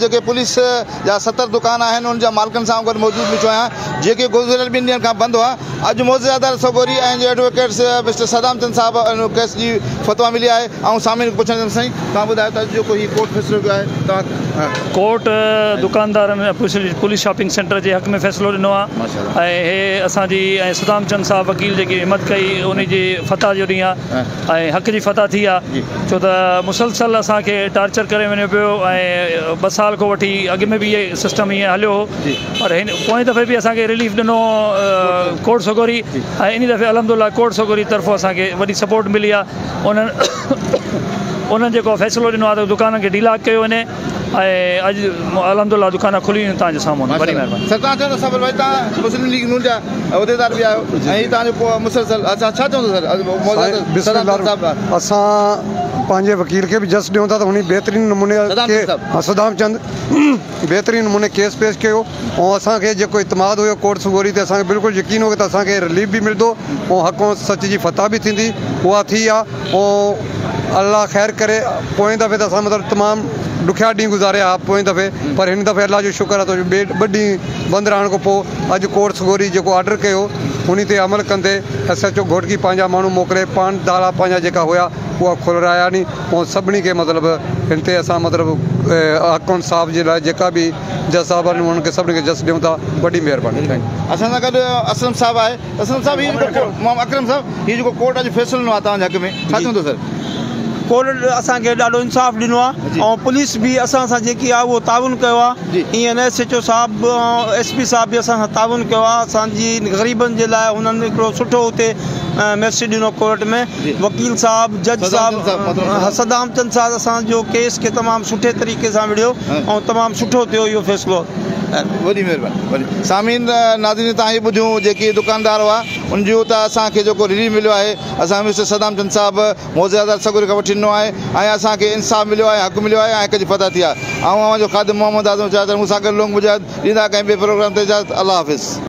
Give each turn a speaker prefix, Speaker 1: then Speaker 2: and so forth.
Speaker 1: जेके पुलिस जा 70 दुकान आहिनि उन जा मालिकनि सां गॾु मौजूदु बीठो आहियां जेके गुज़िरियल 2 ॾींहंनि खां बंदि हुआ। अॼु मौज़े सगोरी ऐं एडवोकेट्स मिस्टर सदाम चंद साहब केस जी फतवा मिली आहे ऐं सामिन पुछण साईं तव्हां ॿुधायो त जेको हीउ कोर्ट फ़ैसिलो कयो आहे तव्हां
Speaker 2: कोर्ट दुकानदारनि पुलिस शॉपिंग सेंटर जे हक़ में फ़ैसिलो ॾिनो आहे ऐं हे असांजी ऐं सदाम चंद साहब वकील जेकी हिमत कई उन जी फतह जो ॾींहुं आहे ऐं हक़ जी फतह थी आहे छो त मुसलसल असांखे टार्चर करे वञे पियो ऐं 2 साल खां वठी अॻु में बि इहे सिस्टम ईअं हलियो हो पर हिन पोएं दफ़े बि असांखे रिलीफ ॾिनो कोर्ट सगोरी ऐं इन दफ़े अलहमदुलिल्लाह कोर्ट सगोरी तरफ़ो असांखे वॾी सपोर्ट मिली आहे। उन्हनि जेको फ़ैसिलो ॾिनो आहे त दुकाननि खे ढीला कयो वञे ऐं अॼु अलहमदुलिल्लाह दुकान खुली आहिनि तव्हांजे साम्हूं। वॾी महिरबानी
Speaker 1: सर। तव्हां चवंदो सर भाई तव्हां मुस्लिम लीग नून जा उहिदेदार बि आहियो ऐं हीउ तव्हांजो मुसलसल अच्छा छा चवंदो सर?
Speaker 3: असां पंहिंजे वकील खे बि जस ॾियूं था त हुन बहितरीन नमूने सदाम चंद बहितरीन नमूने केस पेश कयो ऐं असांखे जेको इतमाद हुयो कोर्ट सगोरी ते असांखे बिल्कुलु यकीन हो त असांखे रिलीफ बि मिलंदो ऐं हक़ सच जी फतह बि थींदी उहा थी आहे ऐं अल्लाह ख़ैर करे पोएं दफ़े त असां मतिलबु तमामु ॾुखिया ॾींहुं गुज़ारिया हुआ पोएं दफ़े पर हिन दफ़े अल्लाह जो शुक्र आहे त ॿ ॾींहं बंदि रहण खां पोइ अॼु कोर्ट सगोरी जेको ऑडर कयो उन ते अमल कंदे SHO घोटकी पंहिंजा माण्हू मोकिले पान दाला पंहिंजा जेका हुआ उहा खोलराया नी ऐं सभिनी खे मतिलबु हिन ते असां मतिलबु हक़ इंसाफ़ जे लाइ जेका बि जज साहब आहिनि उन्हनि खे सभिनी खे जस ॾियूं था। वॾी महिरबानी।
Speaker 1: असां सां गॾु असलम साहब आहे। असलम साहब हीउ जेको अकरम साहब हीउ जेको कोर्ट अॼु फ़ैसिलो ॾिनो आहे तव्हांजे हक़ में छा चवंदो सर?
Speaker 4: कोर्ट असांखे ॾाढो इंसाफ़ ॾिनो आहे ऐं पुलिस बि असां सां जेकी आहे उहो ताउन कयो आहे ईअं SHO साहब SP साहब बि असां सां ताउन कयो आहे। असांजी ग़रीबनि जे लाइ हुननि हिकिड़ो सुठो हुते मैसेज ॾिनो कोर्ट में। वकील साहब जज साहब सदाम चंद साहब असांजो केस खे तमामु सुठे तरीक़े सां विढ़ियो ऐं तमामु सुठो थियो इहो फ़ैसिलो।
Speaker 1: वॾी महिरबानी। सामीन नाज़रीन तव्हां इहे ॿुधियूं जेके दुकानदार हुआ उन जो त असांखे जेको रिलीफ मिलियो आहे असां मिस्टर सदाम चंद साहब मौज़े सगोरी खां वठी ॾिनो आहे ऐं असांखे इंसाफ़ मिलियो आहे हक़ मिलियो आहे ऐं हक़ जी फतह थी आहे। ऐं जो ख़ादिम मोहम्मद आज़म चाहत मूंसां गॾु लोंग मुजाहिद ॾींदा कंहिं ॿिए प्रोग्राम ते इजाज़त। अल्लाह हाफ़िज़।